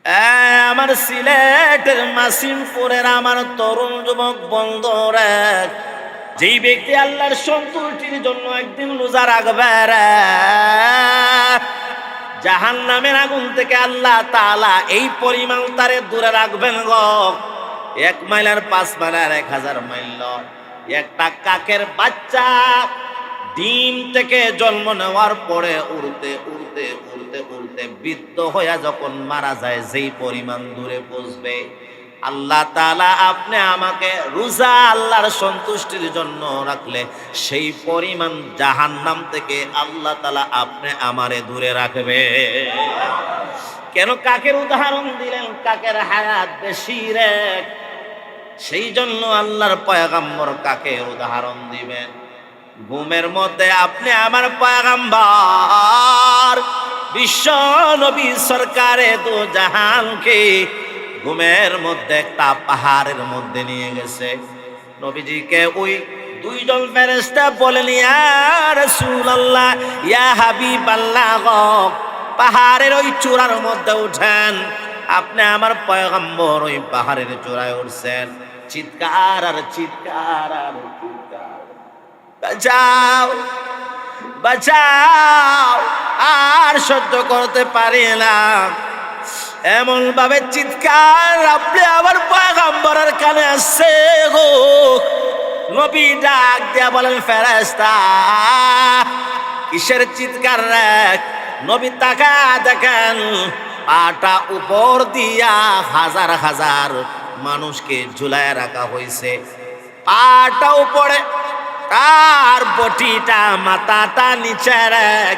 আমার সিলেটের মাসিমপুরের আমার তরুণ যুবক বন্ধুরা, যেই ব্যক্তি আল্লাহর সন্তুষ্টির জন্য একদিন রোজা রাখবে রে, জাহান্নামের আগুন থেকে আল্লাহ তাআলা এই পরিমাণ তারে দূরে রাখবেন গো। 1 মাইল আর 5 মাইল আর 1000 মাইল নয়। একটা কাকের বাচ্চা ডিম থেকে জন্ম নেওয়ার পরে উড়তে উড়তে উড়তে উড়তে বৃদ্ধ হইয়া যখন মারা যায়, যেই পরিমাণ দূরে পৌঁছবে, আল্লাহ তাআলা আপনি আমাকে রোজা আল্লাহর সন্তুষ্টির জন্য রাখলে সেই পরিমাণ জাহান্নাম থেকে আল্লাহ তাআলা আপনি আমারে দূরে রাখবে। কেন কাকের উদাহরণ দিলেন? কাকের হায়াত বেশি রে, সেই জন্য আল্লাহর পয়গম্বর কাকের উদাহরণ দিবেন। ঘুমের মধ্যে আপনি আমার পয়গম্বর বিশ্ব নবী সরকারে দো জাহানকে ঘুমের মধ্যে একটা পাহাড়ের মধ্যে নিয়ে গেছে। নবীজিকে ওই 2 জন ফেরেশতা বলেন, ইয়া রাসূলুল্লাহ, ইয়া হাবিবাল্লাহ, পাহাড়ের ওই চূড়ার মধ্যে উঠেন। আপনি আমার পয়গম্বর ওই পাহাড়ের চূড়ায় উঠছেন, চিৎকার আর চিৎকার আর চিৎকার, বাঁচাও বাঁচাও, আর সহ্য করতে পারি না। এমন ভাবে চিৎকার আপনি আমার পয়গম্বরের কানে আসছে গো। নবী ডাক দিয়া বলেন, ফেরেশতা কিসের চিৎকার রে? নবী তাকা দেখেন, পাটা উপর দিয়া হাজার হাজার মানুষকে ঝুলায় রাখা হয়েছে। পাটা উপরে, তার বটিটা মাথাটা নিচে রাখ,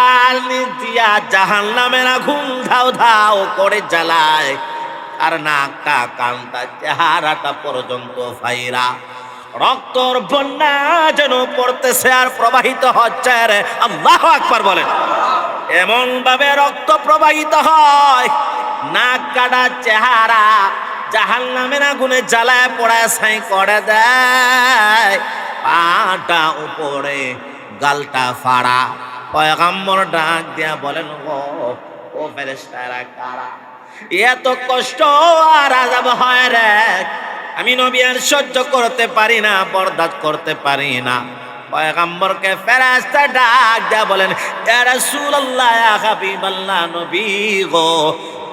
আর দিয়া জাহান্নামের আগুন ধাও ধাও করে জ্বালায়। আর নাকটা কানটা চেহারাটা পর্যন্ত ফাইরা রক্তর বন্যা যেন পড়তেছে আর প্রবাহিত হচ্ছে রে। আল্লাহু আকবার বলেন। এমন ভাবে রক্ত প্রবাহিত হয়, নাক কাটা চেহারা জাহান্নামের আগুনে জ্বালায় পোড়ায় ছাই করে দেয়। পাটা উপরে, গালটা ফাড়া। পয়গম্বর ডাক দিয়া বলেন, ও ফেরেশতারা কারা? এত কষ্ট আর আযাব হয় রে, আমি নবী আর সহ্য করতে পারি না, বরদাস্ত করতে পারি না। পয়গম্বরকে ফেরেশতা ডাক দিয়া বলেন, ইয়া রাসূলুল্লাহ, ইয়া হাবিবাল্লাহ, নবী গো,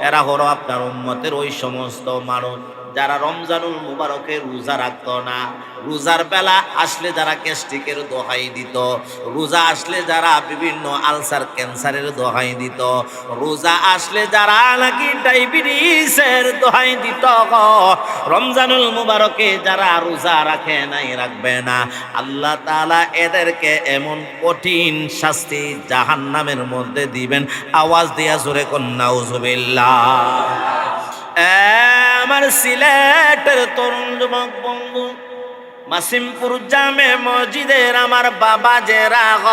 এরা হলো আপনার উম্মতের ওই সমস্ত মানুষ যারা রমজানুল মুবারকে রোজা রাখত না। রোজার বেলা আসলে যারা গ্যাস্ট্রিকের দোহাই দিত, রোজা আসলে যারা বিভিন্ন আলসার ক্যান্সারের দোহাই দিত, রোজা আসলে যারা নাকি ডায়াবেটিসের দোহাই দিত, রমজানুল মুবারকে যারা রোজা রাখে নাই, রাখবে না, আল্লাহ তাআলা এদেরকে এমন কঠিন শাস্তি জাহান্নামের মধ্যে দিবেন। আওয়াজ দিয়া জোরে কোন নাউজুবিল্লাহ। আমার সিলেটের তরুণ যুবক বন্ধু, মাসিমপুর জামে মসজিদের আমার বাবা যে রাগ,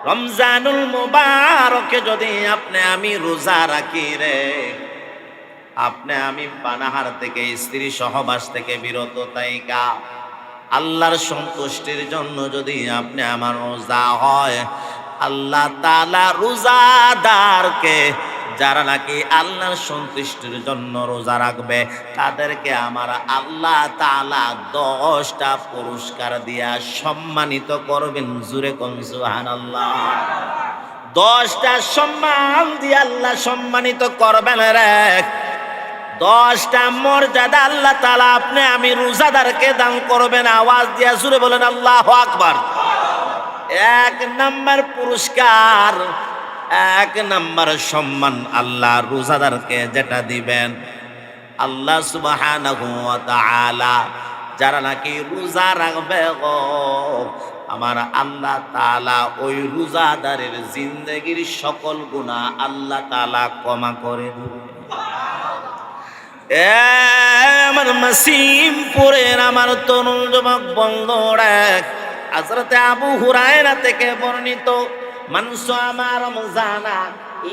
রমজানুল মুবারকে যদি আপনি আমি রোজা রাখি রে, আপনি আমি পানাহার থেকে, স্ত্রী সহবাস থেকে বিরত থাইকা আল্লাহর সন্তুষ্টির জন্য যদি আপনি আমার রোজা হয়, আল্লাহ তাআলা রোজাদারকে, যারা নাকি আল্লাহর সন্তুষ্টির জন্য রোজা রাখবে, তাদেরকে আমার আল্লাহ তাআলা 10টা পুরস্কার দিয়া সম্মানিত করবেন। জোরে কোন সুবহানাল্লাহ। 10টা সম্মান দিয়ে আল্লাহ সম্মানিত করবেন রে। 10টা মর্যাদা আল্লাহ তাআলা আপনি আমি রোজাদারকে দান করবেন। আওয়াজ দিয়া জোরে বলেন আল্লাহু আকবার। 1 নাম্বার পুরস্কার, 1 নাম্বার সম্মান আল্লাহ রোজাদারকে যেটা দিবেন, আল্লাহ সুবহানাহু ওয়া তাআলা যারা নাকি রোজা রাখবে গো, আমার আল্লাহ তাআলা ওই রোজাদারের জিন্দেগির সকল গুনাহ আল্লাহ তাআলা ক্ষমা করে দিবেন। আমার মাসিমপুরের আমার তরুণ যুবক বন্ধুরা, হযরতে আবু হুরায়রা থেকে বর্ণিত, মান সামা রমজানা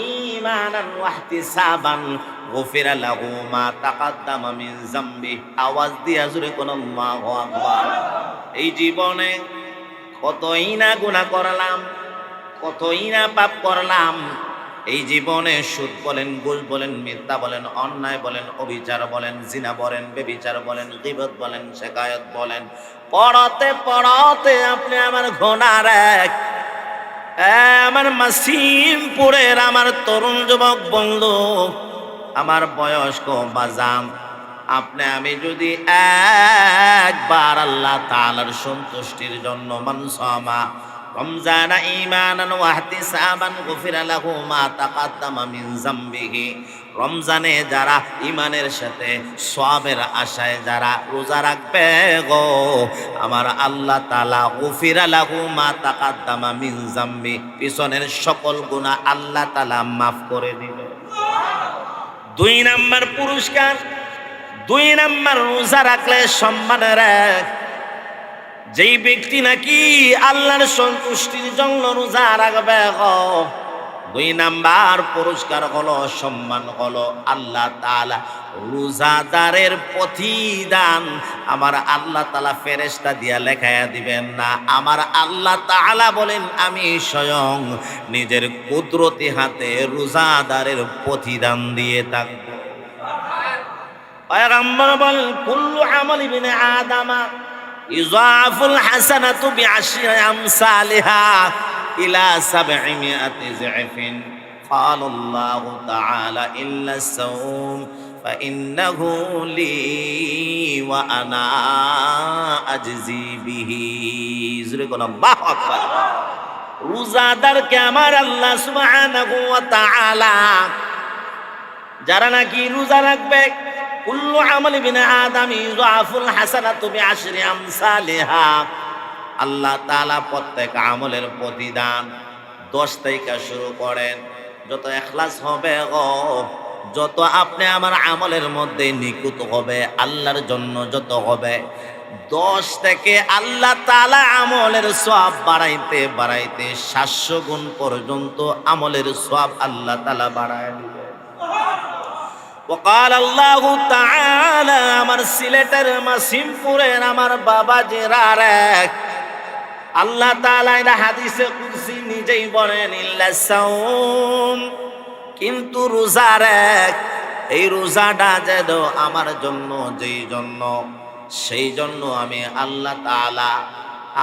ঈমানান ওয়া ইহতিসাবান গুফিরা লাহু মা তাকাদ্দামা মিন যামবি। আওয়াজ দিয়া জোরে কোন আল্লাহু আকবার। এই জীবনে কতই না গুনাহ করলাম, কতই না পাপ করলাম, এই জীবনে সুদ বলেন, ঘুষ বলেন, মিথ্যা বলেন, অন্যায় বলেন, অবিচার বলেন, জিনা বলেন, বেবিচার বলেন, গীবত বলেন, শেকায়ত বলেন, পড়াতে পড়াতে আপনি আমার ঘোড়ার এক আমার মাসিমপুরের আমার তরুণ যুবক বন্ধু, আমার বয়স্ক বাজাম, আপনি আমি যদি একবার আল্লাহ তাআলার সন্তুষ্টির জন্য মানসামা রমজান ঈমানান ওয়া ইহতিসাবান গুফিরা লাহু মা তাকাদ্দামা মিন যামবিহি, রমজানে যারা ঈমানের সাথে সওয়াবের আশায় যারা রোজা রাখবে গো, আমার আল্লাহ তাআলা গুফিরা লাহু মা তাকাদ্দামা মিন যামবি, পিছনের সকল গুনাহ আল্লাহ তাআলা মাফ করে দিবে। 2 নাম্বার পুরস্কার, 2 নাম্বার রোজা রাখলে সম্মানের এক, যেই ব্যক্তি নাকি আল্লাহর সন্তুষ্টির জন্য রোজা রাখবে গো, 2 নাম্বার পুরস্কার হলো, সম্মান হলো, আল্লাহ তাআলা রোজাদারের প্রতিদান আমার আল্লাহ তাআলা ফেরেশতা দিয়া লেখায়া দিবেন না। আমার আল্লাহ তাআলা বলেন, আমি স্বয়ং নিজের কুদরতি হাতে রোজাদারের প্রতিদান দিয়ে থাকব। পয়গম্বর বলেন, কুল্লু আমালি ইবনে আদামা ইযাফুল হাসানাতু বিআশরি আমসালিহা ইলা 700 জি'ফিন, قال الله تعالى إلا الصوم فإنه لي وأنا أجزي به। যুরকুন আল্লাহু আকবার। রোজাদারকে আমার আল্লাহ সুবহানাহু ওয়া তাআলা যারা নাকি রোজা রাখবে, কুল্লু আমালি ইবনে আদম ইযাফুল হাসানাতু বিআশরি আমসালিহা, আল্লাহ তাআলা প্রত্যেক আমলের প্রতিদান 10 থেকে শুরু করেন, যত ইখলাস হবে গো, যত আপনি আমার আমলের মধ্যে নিকুত হবে, আল্লাহর জন্য যত হবে, 10 থেকে আল্লাহ তাআলা আমলের সওয়াব বাড়াইতে বাড়াইতে 700 গুণ পর্যন্ত আমলের সওয়াব আল্লাহ তাআলা বাড়ায় দিবেন। وقال الله تعالى, আমার সিলেটের মাসিমপুরের আমার বাবা জেরারেক আল্লাহ তাআলা এটা হাদিসে কুদসি নিজেই বলেন, ইল্লা সাওম, কিন্তু রোজা রাখ, এই রোজাটা যেন আমার জন্য, যেই জন্য সেই জন্য আমি আল্লাহ তাআলা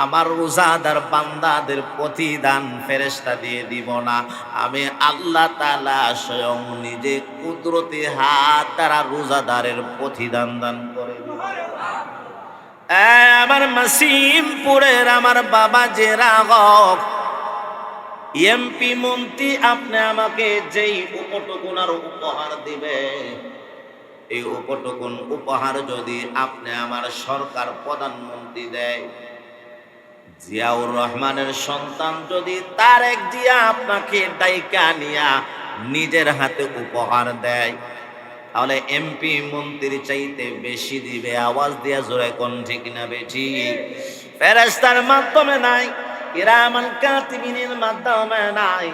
আমার রোজাদার বান্দাদের প্রতিদান ফেরেশতা দিয়ে দিব না, আমি আল্লাহ তাআলা স্বয়ং নিজে কুদরতি হাত দ্বারা রোজাদারের প্রতিদান দান করে দিব। আমার মাসিমপুরের আমার বাবা জেরাগক এমপি মন্ত্রী, আপনি আমাকে যেই উপটকুনার উপহার দিবে, এই উপটকুন উপহার যদি আপনি আমার সরকার প্রধানমন্ত্রী দেয়, জিয়াউর রহমানের সন্তান যদি তারেক জিয়া আপনাকে ডাইকা নিয়া নিজের হাতে উপহার দেয়, তাহলে এমপি মন্ত্রীর চাইতে বেশি দিবে। আওয়াজ দিয়া জোরে কোন ঠিক না বেশি? ফেরেশতার মাধ্যমে নাই, কিরামান কাতিবিনের মাধ্যমে নাই।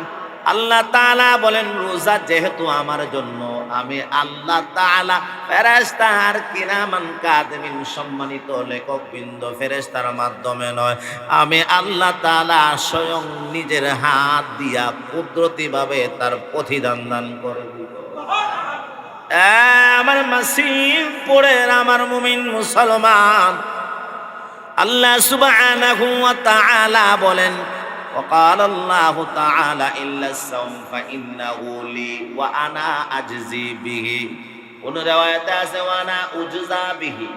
আল্লাহ তাআলা বলেন, রোজা যেহেতু আমার জন্য, আমি আল্লাহ তাআলা ফেরেশতা আর কিরামান কাতিবিন সম্মানিত লেখকবৃন্দ ফেরেশতার মাধ্যমে নয়, আমি আল্লাহ তাআলা স্বয়ং নিজের হাত দিয়া কুদরতিভাবে তার প্রতিদান দান করে দিব। আমার মাসিমপুরের আমার মুমিন মুসলমান, আল্লাহ সুবহানাহু ওয়া তাআলা বলেন, وقال الله تعالى إلا الصوم فإنه لي وأنا أجزي به, কোন riwayate আছে ওয়ানা উজজা বিহি,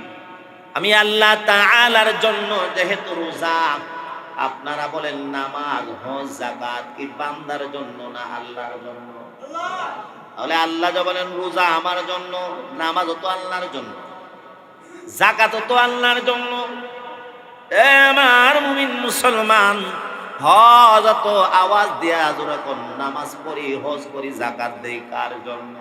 আমি আল্লাহ তাআলার জন্য যেহেতু রোজা, আপনারা বলেন নামাজ, হজ, যাকাত কি বান্দার জন্য না আল্লাহর জন্য? তাহলে আল্লাহ যা বলেন রোজা আমার জন্য, নামাজও তো আল্লাহর জন্য, যাকাতও তো আল্লাহর জন্য। আমার মুমিন মুসলমান, হজ তো আওয়াজ দিয়া জোরে কোন, নামাজ পড়ি, হজ করি, যাকাত দেই কার জন্য?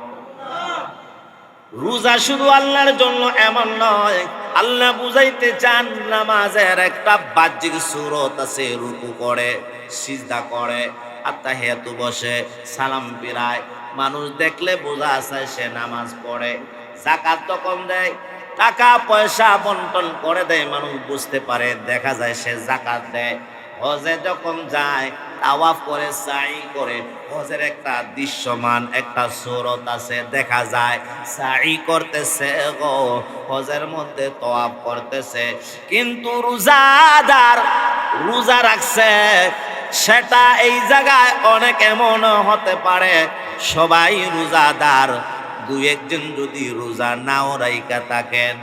রোজা শুধু আল্লাহর জন্য এমন নয়। আল্লাহ বুঝাইতে চান, নামাজের একটা বাহ্যিক সূরত আছে, রুকু করে, সিজদা করে, আত্তাহিয়াতু বসে, সালাম ফিরায়, মানুষ দেখলে বোঝা যায় সে নামাজ পড়ে। যাকাত তখন দেয়, টাকা পয়সা বন্টন করে দেয়, মানুষ বুঝতে পারে, দেখা যায় সে যাকাত দেয়। হজে যখন যায়, তাওয়াফ করে সাই করে হজের একটা দৃশ্যমান একটা সুরত আছে, দেখা যায় সাই করতেছে গো, হজের মধ্যে তাওয়াফ করতেছে, কিন্তু রোজাদার রোজা রাখছে, সেটা এই জায়গায় অনেক এমন হতে পারে সবাই রোজাদার, দুই একজন যদি রোজা নাও রাইকা থাকেন,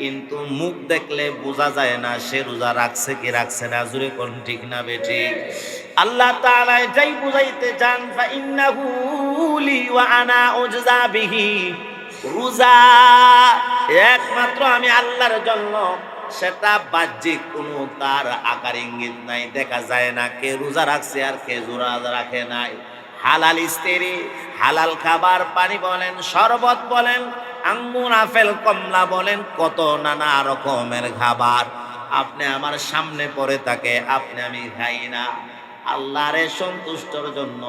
কিন্তু মুখ দেখলে বোঝা যায় না সে রোজা রাখছে কি রাখছে না। জোরে কোন ঠিক না বেঠি? আল্লাহ তাআলা এটাই বুঝাইতে চান, ফা ইন্নাহু লি ওয়া আনা উজজা বিহি, রোজা একমাত্র আমি আল্লাহর জন্য, সেটা বাহ্যিক কোনো তার আকার ইঙ্গিত নাই, দেখা যায় না কে রোজা রাখছে আর কে রোজা রাখে নাই। হালাল স্ত্রী, হালাল খাবার, পানি বলেন, শরবত বলেন, আঙ্গুর, আপেল, কমলা বলেন, কত নানা রকমের খাবার আপনি আমার সামনে পড়ে থাকে, আপনি আমি খাই না। আল্লাহরে সন্তুষ্টর জন্য,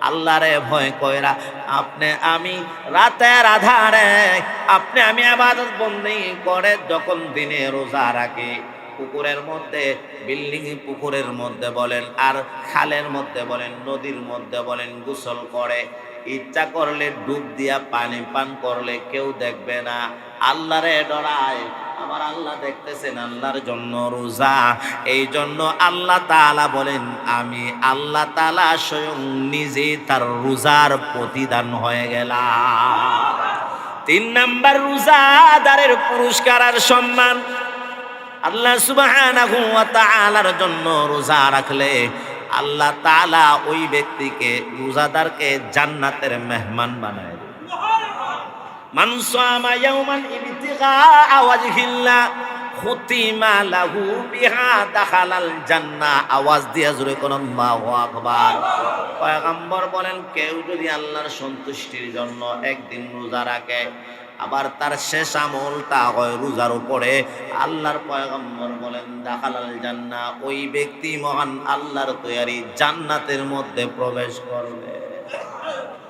আল্লাহরে ভয় কইরা আপনি আমি রাতের আধারে আপনি আমি ইবাদত বন্দেগি করে যখন দিনে রোজা রাখি, পুকুরের মধ্যে, বিল্ডিং পুকুরের মধ্যে বলেন, আর খালের মধ্যে বলেন, নদীর মধ্যে বলেন, গোসল করে, ইচ্ছা করলে ডুব দিয়া পানি পান করলে কেউ দেখবে না, আল্লাহরে ডরায়, আমার আল্লাহ দেখতেছেন, আল্লাহর জন্য রোজা। এই জন্য আল্লাহ তাআলা বলেন, আমি আল্লাহ তাআলা স্বয়ং নিজে তার রোজার প্রতিদান হয়ে গেলাম। 3 নাম্বার রোজাদারের পুরস্কার আর সম্মান। আল্লাহ সুবহানাহু ওয়া তাআলার জন্য রোজা রাখলে আল্লাহ তাআলা ওই ব্যক্তিকে, রোজাদারকে জান্নাতের মেহমান বানায় দেন। মান সামা ইয়াওমান ইবতিগা ওয়াজহিল্লাহ খুতিমা লাহু বিহা দাখালাল জান্নাহ। আওয়াজ দিয়া জোরে কোন আল্লাহু আকবার। পয়গম্বর বলেন, কেউ যদি আল্লাহর সন্তুষ্টির জন্য একদিন রোজা রাখে, আবার তার শেষ আমলটা হয় রোজার উপরে, আল্লাহর পয়গম্বর বলেন দাখালাল জান্নাহ, ওই ব্যক্তি মহান আল্লাহর তৈরি জান্নাতের মধ্যে প্রবেশ করবে।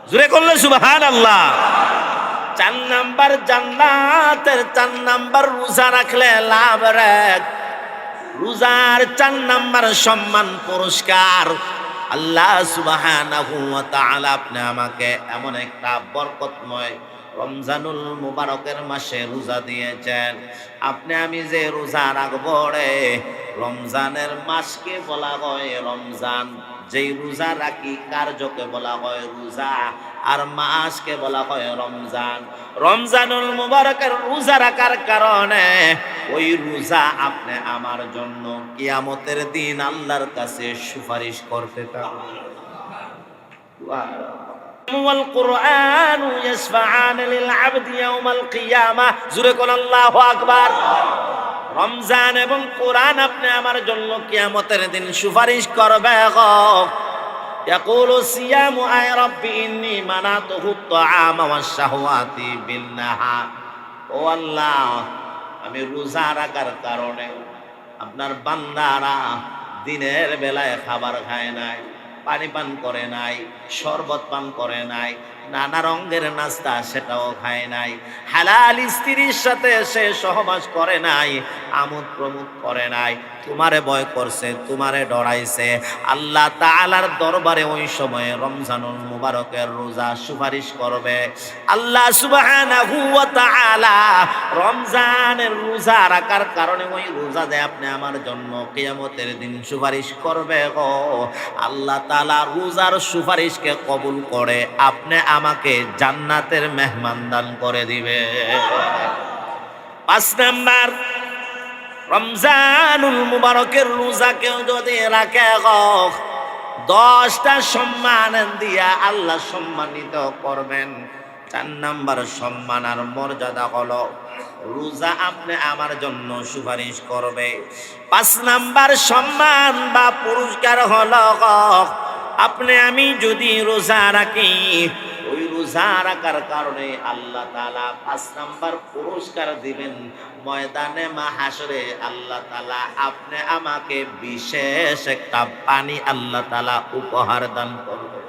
জোরে করলে সুবহানাল্লাহ। 4 নাম্বার জান্নাতের 4 নাম্বার রোজা রাখলে লাভ রে। রোজার 4 নাম্বার সম্মান পুরস্কার, আল্লাহ সুবহানাহু ওয়া তাআলা আপনি আমাকে এমন একটা বরকতময় রমজানুল মুবারকের মাসে রোজা দিয়েছেন, আপনি আমি যে রোজা রাখবো রে, রমজানের মাসকে বলা হয় রমজান, যেই রোজা রাখি কার্যকে বলা হয় রোজা, আর মাসকে বলা হয় রমজান। রমজানুল মুবারকের রোজা রাখার কারণে ওই রোজা আপনি আমার জন্য কিয়ামতের দিন আল্লাহর কাছে সুপারিশ করতে পারবেন। ওয়াল কুরআনু ইয়াশফাআন লিল আবদি ইয়াউমাল কিয়ামাহ। জোরে কোন আল্লাহু আকবার। রমজান এবং কোরআন আপনি আমার জন্য কিয়ামতের দিন সুপারিশ করবে গো। ইয়াকুলু সিয়ামু আয় রাব্বি ইন্নী মানাতুহু আত-তাআমা ওয়াশ-শাহওয়াতি বিন-নাহার। ও আল্লাহ, আমি রোজা রাখার কারণে আপনার বান্দারা দিনের বেলায় খাবার খায় নাই, পানি পান করে নাই, শরবত পান করে নাই, নানা রঙের নাস্তা সেটাও খায় নাই, হালাল স্ত্রীর সাথে সে সহবাস করে নাই, আমোদ প্রমোদ করে নাই, তোমারে ভয় করছে, তোমারে ডরাইছে। আল্লাহ তাআলার দরবারে ওই সময়ে রমজানুল মুবারকের রোজা সুপারিশ করবে। আল্লাহ সুবহানাহু ওয়া তাআলা রমজানের রোজা রাখার কারণে ওই রোজা দেয় আপনি আমার জন্য কিয়ামতের দিন সুপারিশ করবে গো। আল্লাহ তাআলা রোজার সুপারিশকে কবুল করে আপনি আমাকে জান্নাতের মেহমান দান করে দিবে। 5 নাম্বার, রমজানুল মুবারকের রোজা কেউ যদি রাখে গো, 10টা সম্মান দিয়া আল্লাহ সম্মানিত করবেন। 4 নাম্বার সম্মান আর মর্যাদা হলো রোজা আপনি আমার জন্য সুপারিশ করবে। 5 নাম্বার সম্মান বা পুরস্কার হলো আপনি আমি যদি রোজা রাখি, ওই রোজা রাখার কারণে আল্লাহ তাআলা 5 নাম্বার পুরস্কার দিবেন। ময়দানে মাহশরে আল্লাহ তাআলা আপনি আমাকে বিশেষ একটা পানি আল্লাহ তাআলা উপহার দান করবেন।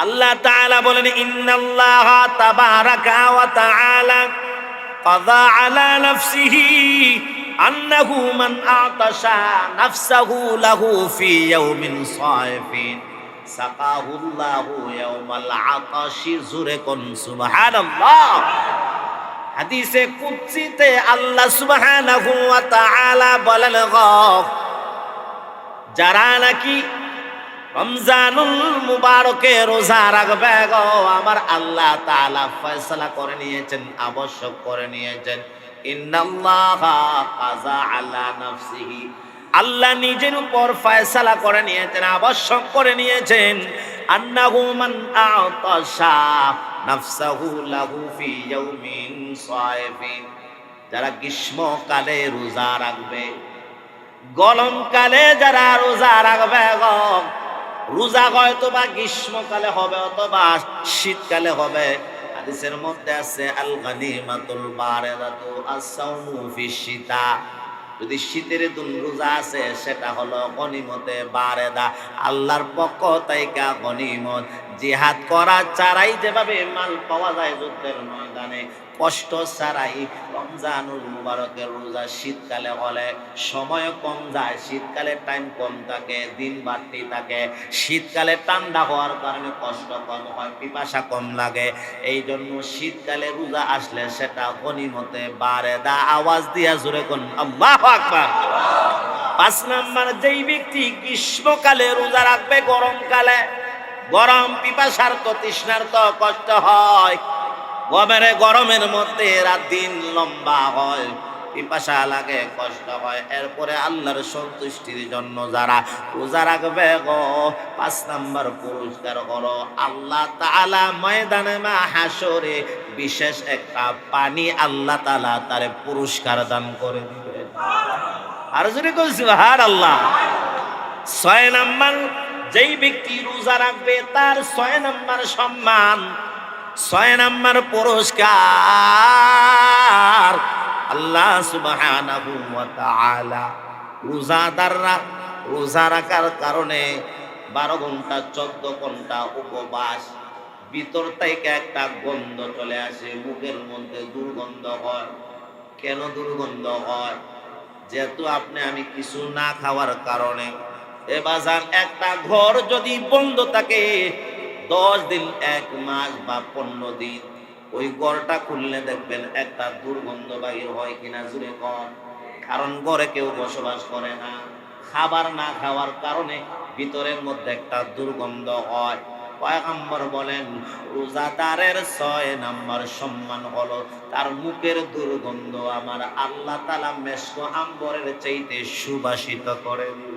আল্লাহ তাআলা বলেন, ইন্নাল্লাহা তাবারাকা ওয়া তাআলা ক্বাযা আলা নাফসিহি আন্নাহু মান আতাশা নাফসাহু লাহু ফি ইয়াউমিন সাইফিন সাকাহুল্লাহু ইয়াউমাল আতাশি, জুরে কোন সুবহানাল্লাহ। হাদিসে কুদসিতে আল্লাহ সুবহানাহু ওয়া তাআলা বলেন, যারা নাকি রমজানুল মুবারকে রোজা রাখবে গো, আমার আল্লাহ তাআলা ফয়সালা করে নিয়েছেন, আবশ্যক করে নিয়েছেন, ইন্নাল্লাহা কাযা আলা নাফসিহি, আল্লাহ নিজের উপর ফয়সালা করে নিয়েছেন, আবশ্যক করে নিয়েছেন, আন্নাহু মান আতাশা নাফসাহু লাহু ফি ইয়াউমিন সাইফিন, যারা গ্রীষ্মকালে রোজা রাখবে, গরমকালে যারা রোজা রাখবে গো, রোজা হয়তো বা গ্রীষ্মকালে হবে অথবা শীতকালে হবে। হাদিসের মধ্যে আছে আল গানিমাতুল বারিদাতু আস-সাওমু ফিশ শিতা, যদি শীতের দিন রোজা আছে সেটা হলো গনিমতে বারেদা, আল্লাহর পক্ষ থেকে গনিমত। জিহাদ করা ছাড়াই যেভাবে মাল পাওয়া যায় যুদ্ধের ময়দানে, কষ্ট ছাড়াই রমজানুল মুবারকের রোজা শীতকালে হলে সময় কম যায়, শীতকালে টাইম কম থাকে, দিন বাড়তি থাকে, শীতকালে ঠান্ডা হওয়ার কারণে কষ্ট কম হয়, পিপাসা কম লাগে, এই জন্য শীতকালে রোজা আসলে সেটা গনিমতে বারেদা। আওয়াজ দিয়া জোরে কোন আল্লাহু আকবার। 5 নাম্বার, যেই ব্যক্তি গ্রীষ্মকালে রোজা রাখবে, গরমকালে গরম পিপাসার তো তৃষ্ণার তো কষ্ট হয়, গরমের মধ্যে রাত দিন লম্বা হয়, পিপাসা লাগে, কষ্ট হয়, এরপরে আল্লাহর সন্তুষ্টির জন্য যারা রোজা রাখবে গো, 5 নাম্বার পুরস্কার হলো আল্লাহ তাআলা ময়দানে হাশরে বিশেষ একটা পানি আল্লাহ তাআলা তারে পুরস্কার দান করে দিবেন। আর যদি কই সুবহানাল্লাহ। 6 নাম্বার, যেই ব্যক্তি রোজা রাখবে তার 6 নাম্বার সম্মান, 6 নাম্বার পুরস্কার, আল্লাহ সুবহানাহু ওয়া তাআলা রোজাদাররা রোজা রাখার কারণে 12 ঘন্টা 14 ঘন্টা উপবাস, ভিতর থেকে একটা গন্ধ চলে আসে, মুখের মধ্যে দুর্গন্ধ হয়। কেন দুর্গন্ধ হয়? যেহেতু আপনি আমি কিছু না খাওয়ার কারণে। এ বাজার, একটা ঘর যদি বন্ধ থাকে 10 দিন, 1 মাস বা 15 দিন, ওই ঘরটা খুললে দেখবেন একটা দুর্গন্ধ বাহির হয় কিনা, জুড়ে কম। কারণ ঘরে কেউ বসবাস করে না, খাবার না খাওয়ার কারণে ভিতরের মধ্যে একটা দুর্গন্ধ হয়। পয়গম্বর বলেন, রোজাদারের 6 নাম্বার সম্মান হলো তার মুখের দুর্গন্ধ আমার আল্লাহ তাআলা মেশক আম্বরের চাইতে সুবাসিত করে দিবেন।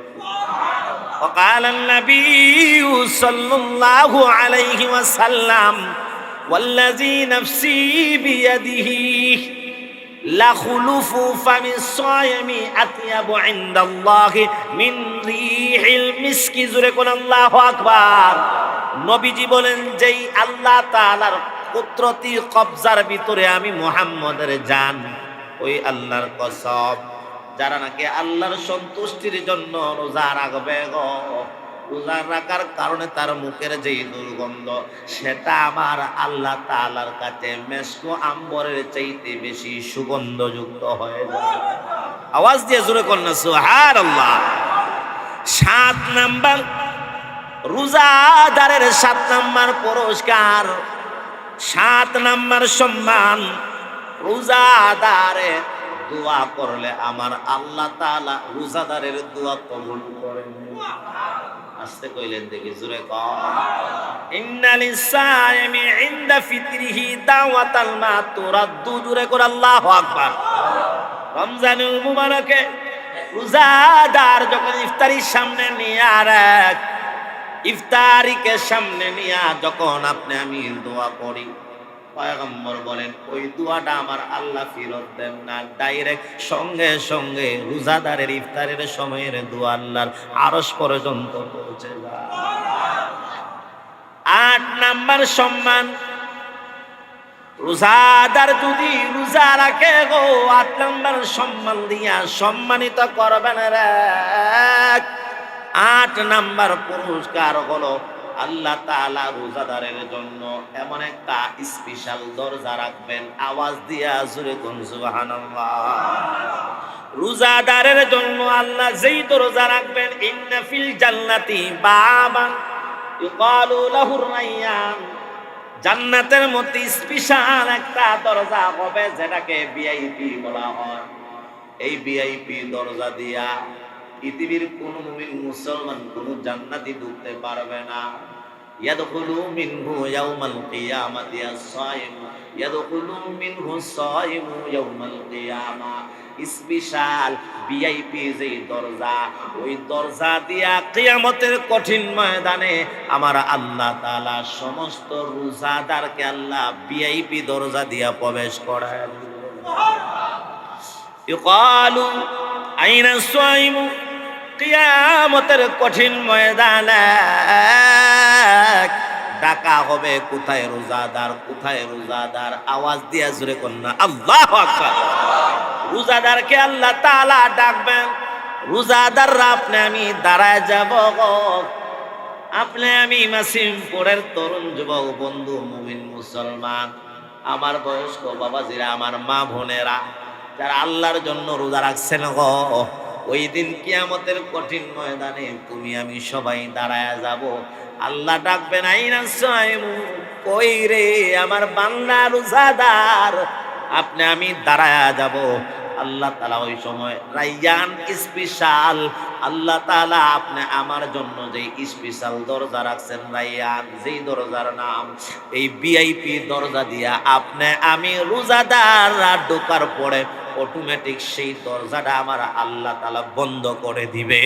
وقال النبي صلى الله عليه وسلم والذي نفسي بيده لخلف فم الصائم أطيب عند الله من ريح المسك, জোরে কোন আল্লাহু আকবার। নবীজি বলেন, যেই আল্লাহ তাআলার কুদরতি কবজার ভিতরে আমি মুহাম্মদের জান, ওই আল্লাহর কসম, যারা নাকি আল্লাহর সন্তুষ্টির জন্য রোজা রাখবে গো, রোজা রাখার কারণে তার মুখের যেই দুর্গন্ধ, সেটা আমার আল্লাহ তাআলার কাছে মেশক আম্বরের চাইতে বেশি সুগন্ধযুক্ত হয়ে যায়। আওয়াজ দিয়ে জোরে কন্যা সুবহানাল্লাহ। 7 নাম্বার, রোজাদারের 7 নাম্বার পুরস্কার, 7 নাম্বার সম্মান, রোজাদারে দোয়া করলে আমার আল্লাহ তাআলা রোজাদারের দোয়া কবুল করেন। আস্তে কইলেন দেখি, জোরে কর। ইন্নালিস সাইমি ইনদা ফিতরিহি দাওয়াতাল মা তুরাদ্দু, জোরে কর আল্লাহু আকবার। রমজানুল মুবারকে রোজাদার যখন ইফতারির সামনে নিয়ে রাখ, ইফতারিকে সামনে নিয়ে যখন আপনি আমি দোয়া করি, পয়গম্বর বলেন ওই দোয়াটা আমার আল্লাহ ফিরত দেন না, ডাইরেক্ট সঙ্গে সঙ্গে রোজাদারের ইফতারের সময়ের দোয়া আল্লাহর আরশ পর্যন্ত পৌঁছে যায়। 8 নাম্বার সম্মান, রোজাদার যদি রোজা রাখে গো, 8 নাম্বার সম্মান দিয়া সম্মানিত করবেন রে। 8 নাম্বার পুরস্কার হলো আল্লাহ তাআলা রোজাদারের জন্য এমন একটা স্পেশাল দরজা রাখবেন, আওয়াজ দিয়া জোরে কোন সুবহানাল্লাহ। রোজাদারের জন্য আল্লাহ যেই দরজা রাখবেন, ইন্না ফিল জান্নাতি বাবান ইউকালু লাহুর রায়্যান, জান্নাতের মধ্যে স্পেশাল একটা দরজা হবে যেটাকে ভিআইপি বলা হয়। এই ভিআইপি দরজা দিয়া পৃথিবীর কোন মুমিন মুসলমান কোন জান্নাতি ঢুকতে পারবে না। ইয়াদখুলু মিনহু ইয়াউমাল কিয়ামাতি আস-সায়িম, ইয়াদখুলু মিনহু আস-সায়িমু ইয়াউমাল কিয়ামা। স্পেশাল ভিআইপি যে দরজা, ওই দরজা দিয়া কিয়ামতের কঠিন ময়দানে আমার আল্লাহ তাআলা সমস্ত রোজাদারকে আল্লাহ ভিআইপি দরজা দিয়া প্রবেশ করায়। ইউকালু আইনা আস-সায়িমু, কিয়ামতের কঠিন ময়দানে ডাকা হবে, কোথায় রোজাদার, কোথায় রোজাদার? আওয়াজ দিয়া জোরে কন্যা আল্লাহু আকবার। রোজাদারকে আল্লাহ তাআলা ডাকবেন। রোজাদাররা আপনি আমি দাঁড়ায় যাব গো। আপনি আমি মাসিমপুরের তরুণ যুবক বন্ধু মুমিন মুসলমান, আমার বয়স্ক বাবাজিরা, আমার মা বোনেরা যারা আল্লাহর জন্য রোজা রাখছেন গো, ওই দিন কিয়ামতের কঠিন ময়দানে তুমি আমি সবাই দাঁড়ায় যাব। আল্লাহ ডাকবেন, আইনা সাইমু, কই রে আমার বান্দা রোজাদার? আপনি আমি দাঁড়ায় যাব। আল্লাহ তাআলা ওই সময় রায়্যান স্পেশাল, আল্লাহ তাআলা আপনি আমার জন্য যে স্পেশাল দরজা রাখছেন রায়্যান, যেই দরজার নাম, এই ভিআইপি দরজা দিয়া আপনি আমি রোজাদাররা ঢোকার পরে অটোমেটিক সেই দরজাটা আমার আল্লাহ তাআলা বন্ধ করে দিবে।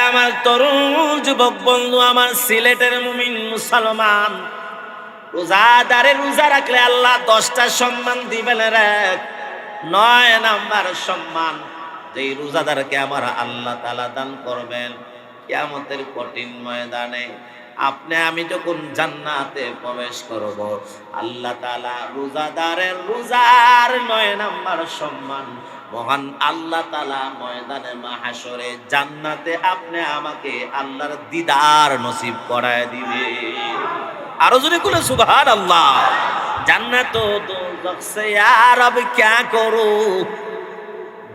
আমার তরুণ যুবক বন্ধু, আমার সিলেটের মুমিন মুসলমান, রোজাদারে রোজা রাখলে আল্লাহ 10টা সম্মান দিবেন রে। 9 নাম্বার সম্মান যেই রোজাদারকে আমার আল্লাহ তাআলা দান করবেন কিয়ামতের কঠিন ময়দানে, আপনি আমি যখন জান্নাতে প্রবেশ করব, আল্লাহ তাআলা রোজাদারের রোজার 9 নাম্বার সম্মান মহান আল্লাহ তাআলা ময়দানে মাহশরে জান্নাতে আপনি আমাকে আল্লাহর দিদার নসিব করায় দিবে। আরো জোরে বলে সুবহানাল্লাহ। জান্নাত দোজখ সে यार अब क्या करूं,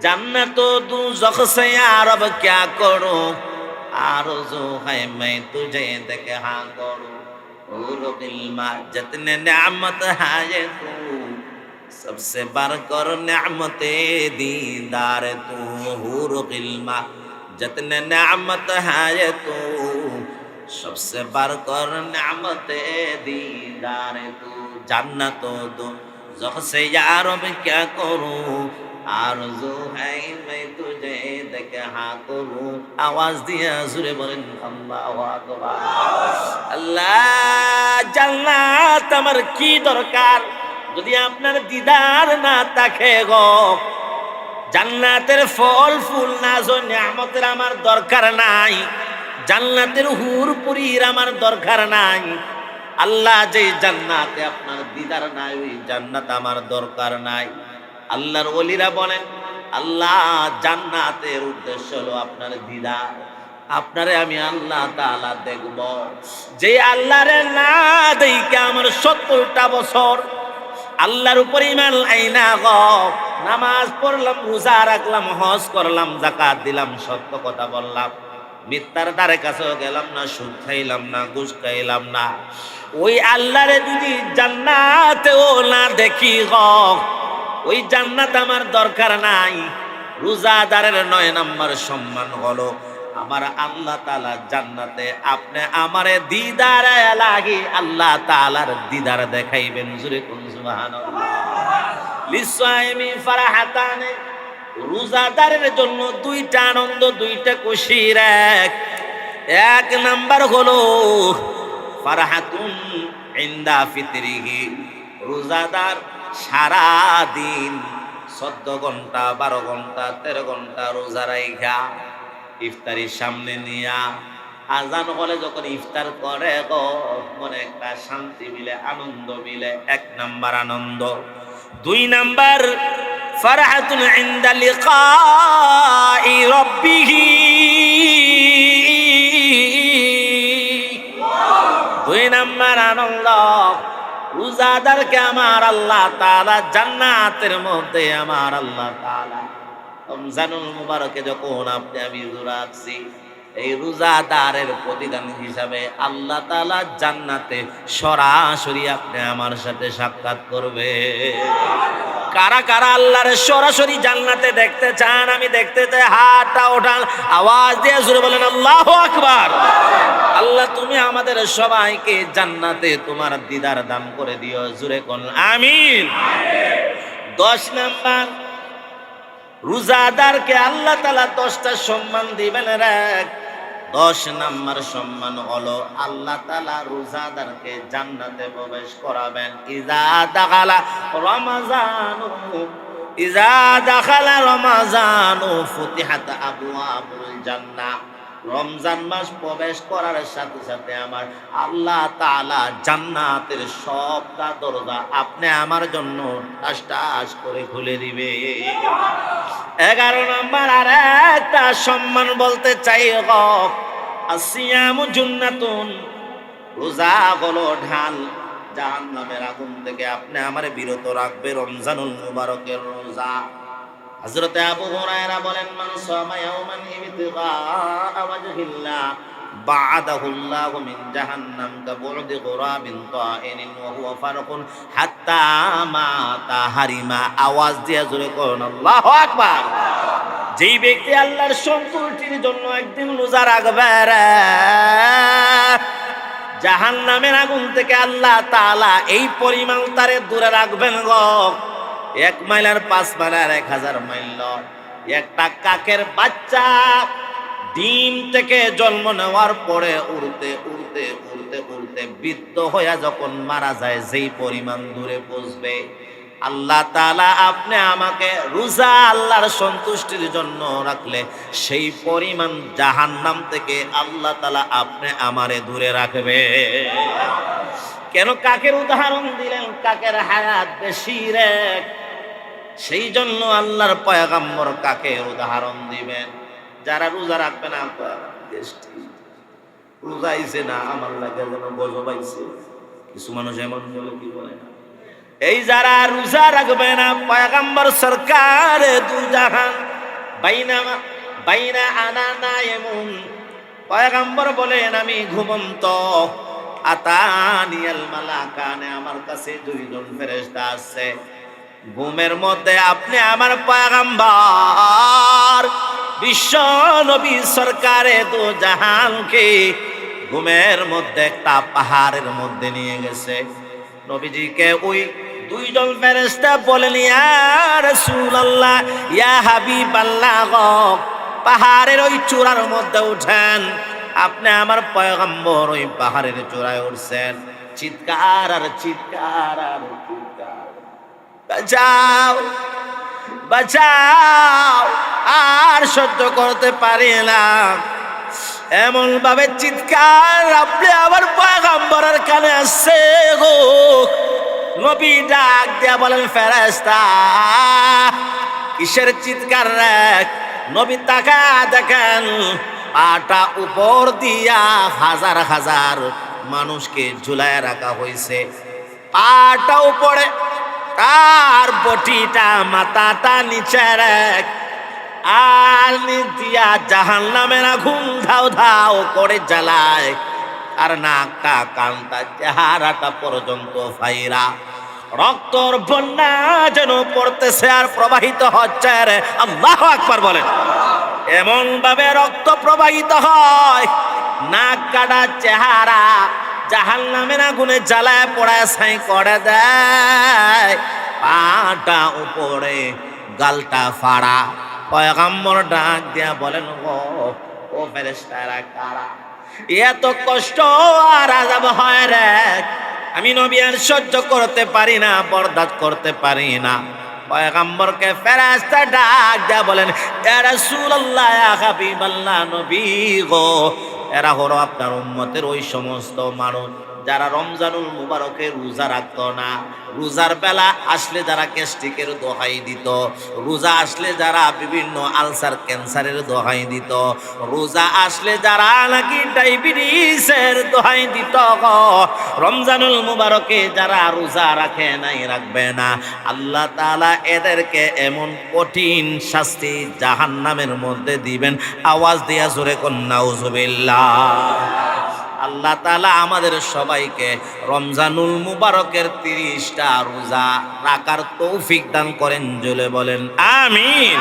जन्नत दोज़ख से यार अब क्या करूं, आरज़ू है मैं तुझे देखा करूं, हूर गिल्मा जितने नेमत है ये तू, सबसे बढ़कर नेमते दीदार तू, हूर गिल्मा जितने नेमत है ये तू, सबसे बढ़कर नेमते दीदार तू, जन्नत दोज़ख से यार अब क्या करूं, आरज़ू है मैं तुझे देखा करूं। आवाज दिया जुरे बोलेন আল্লাহু আকবার। আল্লাহ, জান্নাত আমার কি দরকার যদি আপনার দিদার না থাকে গো? জান্নাতের ফল ফুল নাজো নিয়ামতের আমার দরকার নাই, জান্নাতের হুর পুরীর আমার দরকার নাই। আল্লাহ, যে জান্নাতে আপনার দিদার নাই ওই জান্নাত আমার দরকার নাই। আল্লাহর ওলিরা বলেন, আল্লাহ জান্নাতের উদ্দেশ্য হলো আপনার দিদার। আপনারে আমি আল্লাহ তাআলা দেখব, যে আল্লাহরে না দেখে আমার 70টা বছর আল্লাহর উপর ঈমান আইনা গো, নামাজ পড়লাম, রোজা রাখলাম, হজ করলাম, যাকাত দিলাম, সত্য কথা বললাম, মিথ্যার দ্বারে কাছেও গেলাম না, সুদ খাইলাম না, ঘুষ খাইলাম না, ওই আল্লাহরে যদি জান্নাতেও না দেখি গো, ওই জান্নাত আমার দরকার নাই। রোজাদারের 9 নাম্বার সম্মান হলো আমার আল্লাহ তাআলা জান্নাতে আপনি আমারে দিদারে লাগি আল্লাহ তাআলার দিদার দেখাইবেন। জোরে কোন সুবহানাল্লাহ। লিসাইমি ফারাহাতানে, রোজাদারের জন্য 2টা আনন্দ, 2টা খুশির এক নাম্বার হলো ফারাহাতুন ইনদা ফিতরিহি, রোজাদার সারা দিন 14 ঘন্টা 12 ঘন্টা 13 ঘন্টা রোজা রাইখা ইফতারির সামনে নিয়া আজান হলে যখন ইফতার করে গো, মনে একটা শান্তি মিলে, আনন্দ মিলে। 1 নাম্বার আনন্দ। 2 নাম্বার ফারহাতুন ইনদা লিকাই রাব্বিহি, নাম্বার আনন্দ, রোজাদারকে আমার আল্লাহ তাআলা জান্নাতের মধ্যে আমার আল্লাহ তাআলা রমজানুল মুবারকে যখন আপনি আমি রোজা রাখছি, এই রোজাদারের প্রতিদান হিসাবে আল্লাহ তাআলা জান্নাতে সরাসরি আপনি আমার সাথে সাক্ষাৎ করবে। কারা কারা আল্লাহর সরাসরি জান্নাতে দেখতে চান? আমি দেখতে চাই, হাতটা ওঠান, আওয়াজ দিয়ে জোরে বলেন আল্লাহু আকবার। আল্লাহ তুমি আমাদের সবাইকে জান্নাতে তোমার দিদার দান করে দিও, জোরে কোন আমিন। 10 নাম্বার, রোজাদারকে আল্লাহ তাআলা 10টা সম্মান দিবেন। 10 নাম্বার সম্মান হলো আল্লাহ তাআলা রোজাদারকে জান্নাতে প্রবেশ করাবেন। ইজা দাখালা রমাজানু ফুতিহাত আবওয়াবুল জান্নাহ। রমজান মাস প্রবেশ করার সাথে সাথে আমার আল্লাহ তাআলা জান্নাতের সবটা দরজা আপনি আমার জন্য টাস টাস করে খুলে দিবে। 11 নম্বর আর একটা সম্মান বলতে চাই, আসিয়ামু জুন্নাতুন, রোজা হলো ঢাল, জাহান্নামের আগুন থেকে আপনি আমারে বিরত রাখবে। রমজানুল মুবারকের রোজা। হযরতে আবু হুরায়রা বলেন, মান সামা ইয়াওমান ইবতিগা ওয়াজহিল্লাহ বা'দাহুল্লাহু মিন জাহান্নাম কাবুদি গুরাবিন তাইনিন ওয়া হুয়া ফারকুন হাত্তা মাতা হারিমা। আওয়াজ দিয়ে জোরে করুন আল্লাহু আকবার। যেই ব্যক্তি আল্লাহর সন্তুষ্টির জন্য একদিন রোজা রাখবে, জাহান্নামের আগুন থেকে আল্লাহ তাআলা এই পরিমাণ তারে দূরে রাখবেন গো। 1 মাইল আর 5 মাইল আর 1000 মাইল। একটা কাকের বাচ্চা ডিম থেকে জন্ম নেওয়ার পরে উড়তে উড়তে উড়তে উড়তে বৃদ্ধ হয়ে যখন মারা যায়, যেই পরিমাণ দূরে পৌঁছবে, আল্লাহ তাআলা আপনি আমাকে রোজা আল্লাহর সন্তুষ্টির জন্য রাখলে সেই পরিমাণ জাহান্নাম থেকে আল্লাহ তাআলা আপনি আমারে দূরে রাখবে। কেন কাকের উদাহরণ দিলেন? কাকের হায়াত বেশি রে, সেই জন্য আল্লাহর পয়গম্বর কাকের উদাহরণ দিবেন। যারা রোজা রাখবে না, রোজা আইছে না আমার লাগে যেন গজব আইছে। কিছু মানুষ এমন বলে, কি বলে না, এই যারা রোজা রাখবে না, পয়গম্বর সরকার দু জাহান বাইনা আনা নায়েমুন, পয়গম্বর বলেন আমি ঘুমন্ত, আতানিয়াল মালাকানে, আমার কাছে 2 জন ফেরেশতা আছে। ঘুমের মধ্যে আপনি আমার পয়গম্বর বিশ্ব নবী সরকারে দু জাহানকে ঘুমের মধ্যে একটা পাহাড়ের মধ্যে নিয়ে গেছে। নবীজিকে ওই 2 জন ফেরেশতা বলেন, ইয়া রাসূলুল্লাহ, ইয়া হাবিবাল্লাহ, পাহাড়ের ওই চূড়ার মধ্যে উঠেন। আপনি আমার পয়গম্বর ওই পাহাড়ের চূড়ায় উঠছেন, চিৎকার আর চিৎকার আর চিৎকার, বাঁচাও বাঁচাও, আর সহ্য করতে পারি না। এমন ভাবে চিৎকার আপনি আমার পয়গম্বরের কানে আসছে গো। নবী ডাক দিয়া বলেন, ফেরেশতা কিসের চিৎকার রে? নবী তাকা দেখেন, পাটা উপর দিয়া হাজার হাজার মানুষকে ঝুলায় রাখা হয়েছে। পাটা উপরে, তার বটিটা মাথাটা নিচে রেখ, আর দিয়া জাহান্নামের আগুন ধাও ধাও করে জ্বালায়। আর নাকটা কানটা চেহারাটা পর্যন্ত ফাইরা রক্তর বন্যা যেন পড়তেছে আর প্রবাহিত হচ্ছে রে। আল্লাহু আকবার বলেন। এমন ভাবে রক্ত প্রবাহিত হয়, নাক কাটা চেহারা জাহান্নামের আগুনে জ্বালায় পোড়ায় ছাই করে দেয়। পাটা উপরে, গালটা ফাড়া। পয়গম্বর ডাক দিয়া বলেন, ও ফেরেশতারা কারা? এত কষ্ট আর আযাব হয় রে, আমি নবী আর সহ্য করতে পারি না, বরদাস্ত করতে পারি না। পয়গম্বরকে ফেরেশতা ডাক দিয়া বলেন, ইয়া রাসূলুল্লাহ, ইয়া হাবিবাল্লাহ, নবী গো, এরা হলো আপনার উম্মতের ওই সমস্ত মানুষ যারা রমজানুল মুবারকে রোজা রাখতো না, রোজার বেলা আসলে যারা গ্যাস্ট্রিকের দোহাই দিত, রোজা আসলে যারা বিভিন্ন আলসার ক্যান্সারের দোহাই দিত, রোজা আসলে যারা নাকি ডায়াবেটিসের দোহাই দিত, রমজানুল মুবারকে যারা রোজা রাখে নাই, রাখবে না, আল্লাহ তাআলা এদেরকে এমন কঠিন শাস্তি জাহান্নামের মধ্যে দিবেন। আওয়াজ দিয়া জোরে কোন নাউজুবিল্লাহ। আল্লাহ তাআলা আমাদের সবাইকে রমজানুল মুবারকের 30টা রোজা রাখার তৌফিক দান করেন, জোরে বলেন আমিন।